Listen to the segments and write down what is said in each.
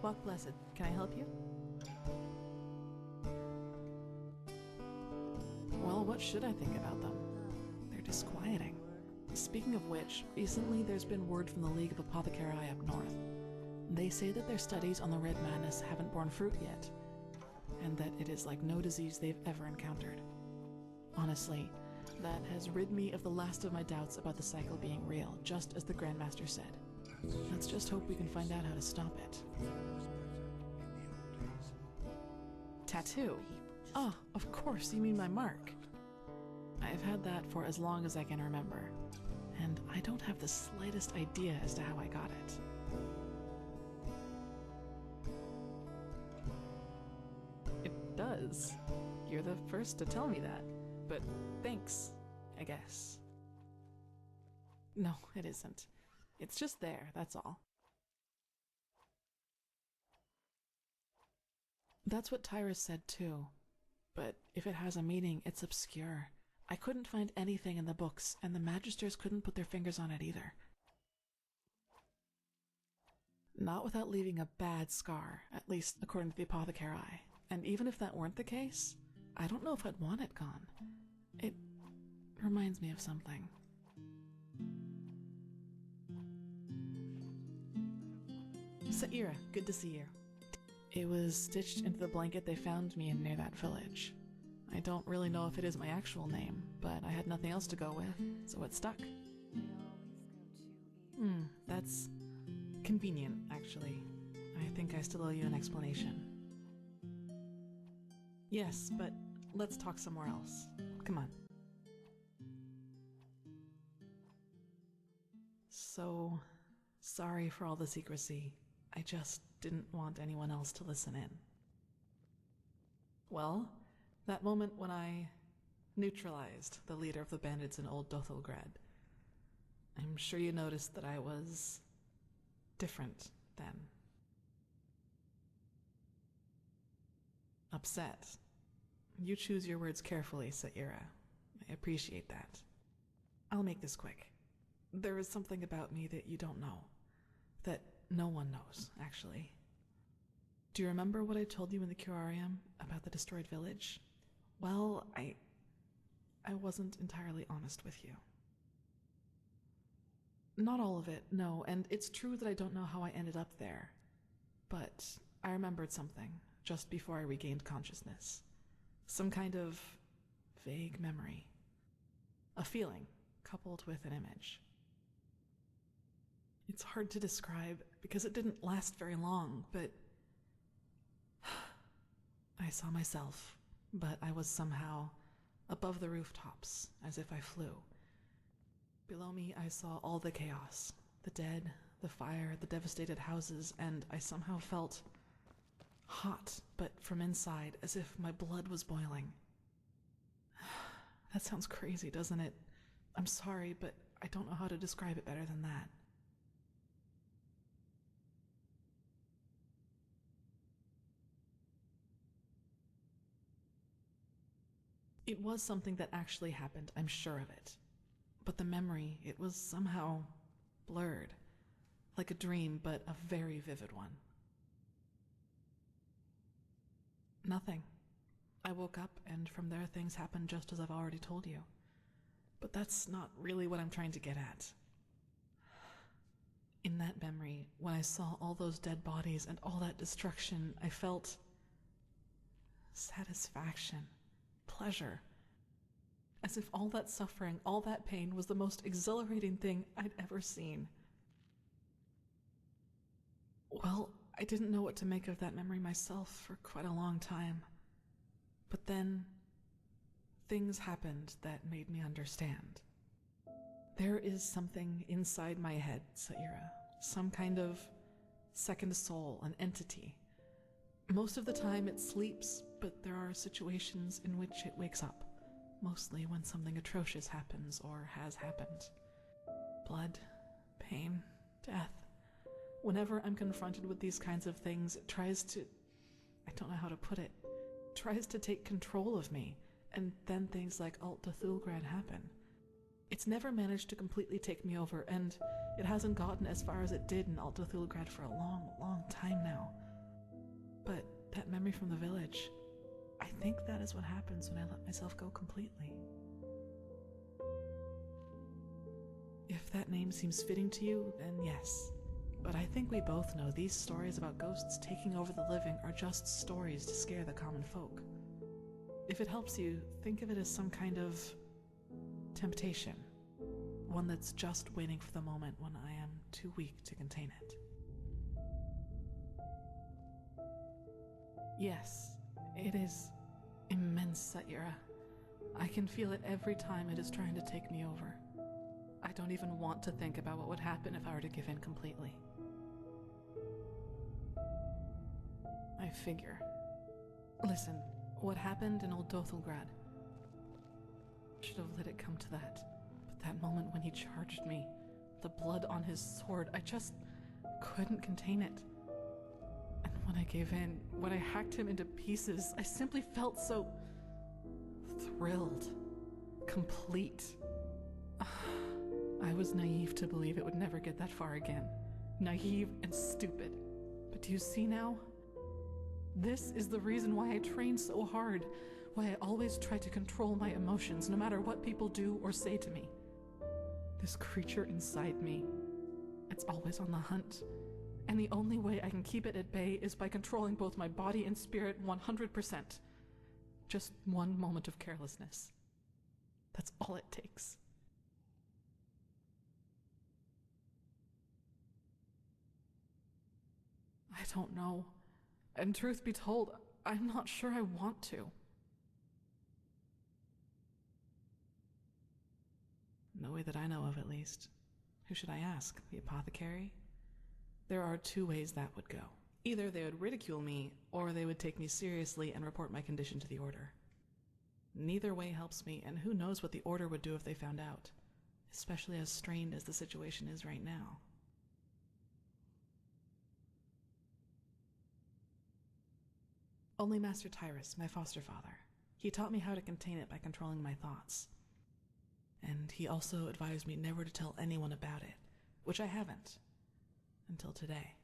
Bok Blessed, can I help you? Well, what should I think about them? They're disquieting. Speaking of which, recently there's been word from the League of Apothecari up north. They say that their studies on the Red Madness haven't borne fruit yet, and that it is like no disease they've ever encountered. Honestly, that has rid me of the last of my doubts about the cycle being real, just as the Grandmaster said. Let's just hope we can find out how to stop it. Tattoo? Ah, of course, you mean my mark. I've had that for as long as I can remember, and I don't have the slightest idea as to how I got it. It does. You're the first to tell me that, but thanks, I guess. No, it isn't. It's just there, that's all. That's what Tyrus said too, but if it has a meaning, it's obscure. I couldn't find anything in the books, and the Magisters couldn't put their fingers on it either. Not without leaving a bad scar, at least according to the Apothecari. And even if that weren't the case, I don't know if I'd want it gone. It reminds me of something. Saira, good to see you. It was stitched into the blanket they found me in near that village. I don't really know if it is my actual name, but I had nothing else to go with, so it stuck. That's convenient, actually. I think I still owe you an explanation. Yes, but let's talk somewhere else. Come on. So, sorry for all the secrecy. I just didn't want anyone else to listen in. Well, that moment when I neutralized the leader of the bandits in Old Dothelgrad, I'm sure you noticed that I was different then. Upset. You choose your words carefully, Saira. I appreciate that. I'll make this quick. There is something about me that you don't know. That no one knows, actually. Do you remember what I told you in the curarium about the destroyed village? Well, I wasn't entirely honest with you. Not all of it, no, and it's true that I don't know how I ended up there. But I remembered something just before I regained consciousness. Some kind of vague memory. A feeling coupled with an image. It's hard to describe because it didn't last very long, but I saw myself, but I was somehow above the rooftops, as if I flew. Below me, I saw all the chaos, the dead, the fire, the devastated houses, and I somehow felt hot, but from inside, as if my blood was boiling. That sounds crazy, doesn't it? I'm sorry, but I don't know how to describe it better than that. It was something that actually happened, I'm sure of it. But the memory, it was somehow blurred. Like a dream, but a very vivid one. Nothing. I woke up, and from there things happened just as I've already told you. But that's not really what I'm trying to get at. In that memory, when I saw all those dead bodies and all that destruction, I felt satisfaction. Pleasure. As if all that suffering, all that pain was the most exhilarating thing I'd ever seen. Well, I didn't know what to make of that memory myself for quite a long time. But then, things happened that made me understand. There is something inside my head, Saira. Some kind of second soul, an entity. Most of the time it sleeps, but there are situations in which it wakes up, mostly when something atrocious happens or has happened. Blood, pain, death. Whenever I'm confronted with these kinds of things, it tries to, I don't know how to put it, tries to take control of me, and then things like Alt Dothelgrad happen. It's never managed to completely take me over, and it hasn't gotten as far as it did in Alt Dothelgrad for a long, long time now. But that memory from the village, I think that is what happens when I let myself go completely. If that name seems fitting to you, then yes. But I think we both know these stories about ghosts taking over the living are just stories to scare the common folk. If it helps you, think of it as some kind of temptation. One that's just waiting for the moment when I am too weak to contain it. Yes, it is immense, Saira. I can feel it every time it is trying to take me over. I don't even want to think about what would happen if I were to give in completely. I figure. Listen, what happened in Old Dothelgrad? Should have let it come to that. But that moment when he charged me, the blood on his sword, I just couldn't contain it. And when I gave in, when I hacked him into pieces, I simply felt so thrilled, complete. I was naive to believe it would never get that far again. Naive and stupid. But do you see now? This is the reason why I train so hard, why I always try to control my emotions no matter what people do or say to me. This creature inside me, it's always on the hunt. And the only way I can keep it at bay is by controlling both my body and spirit 100%. Just one moment of carelessness. That's all it takes. I don't know. And truth be told, I'm not sure I want to. No way that I know of, at least. Who should I ask? The apothecary? There are two ways that would go. Either they would ridicule me, or they would take me seriously and report my condition to the Order. Neither way helps me, and who knows what the Order would do if they found out, especially as strained as the situation is right now. Only Master Tyrus, my foster father. He taught me how to contain it by controlling my thoughts. And he also advised me never to tell anyone about it, which I haven't, until today.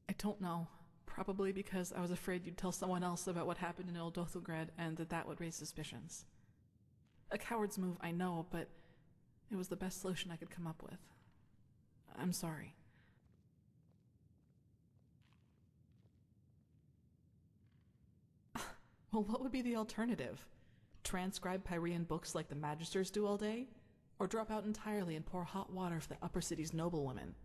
I don't know. Probably because I was afraid you'd tell someone else about what happened in Old Dothelgrad and that would raise suspicions. A coward's move, I know, but it was the best solution I could come up with. I'm sorry. Well, what would be the alternative? Transcribe Pyrean books like the Magisters do all day? Or drop out entirely and pour hot water for the upper city's noblewomen?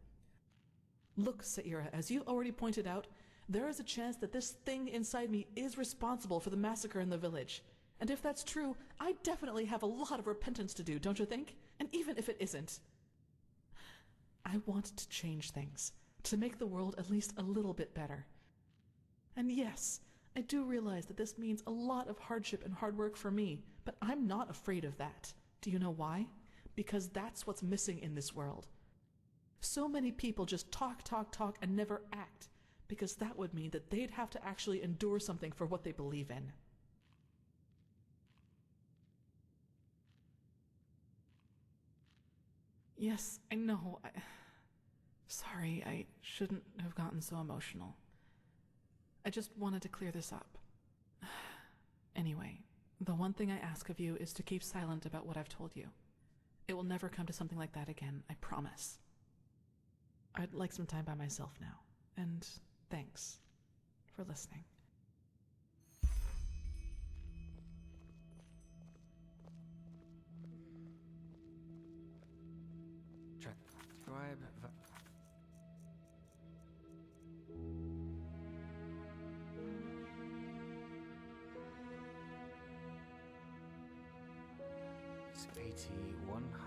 Look, Saira, as you already pointed out, there is a chance that this thing inside me is responsible for the massacre in the village. And if that's true, I definitely have a lot of repentance to do, don't you think? And even if it isn't, I want to change things, to make the world at least a little bit better. And yes, I do realize that this means a lot of hardship and hard work for me, but I'm not afraid of that. Do you know why? Because that's what's missing in this world. So many people just talk, and never act, because that would mean that they'd have to actually endure something for what they believe in. Yes, I know. Sorry, I shouldn't have gotten so emotional. I just wanted to clear this up. Anyway, the one thing I ask of you is to keep silent about what I've told you. It will never come to something like that again, I promise. I'd like some time by myself now, and thanks for listening. Transcribe. It's 80, 100.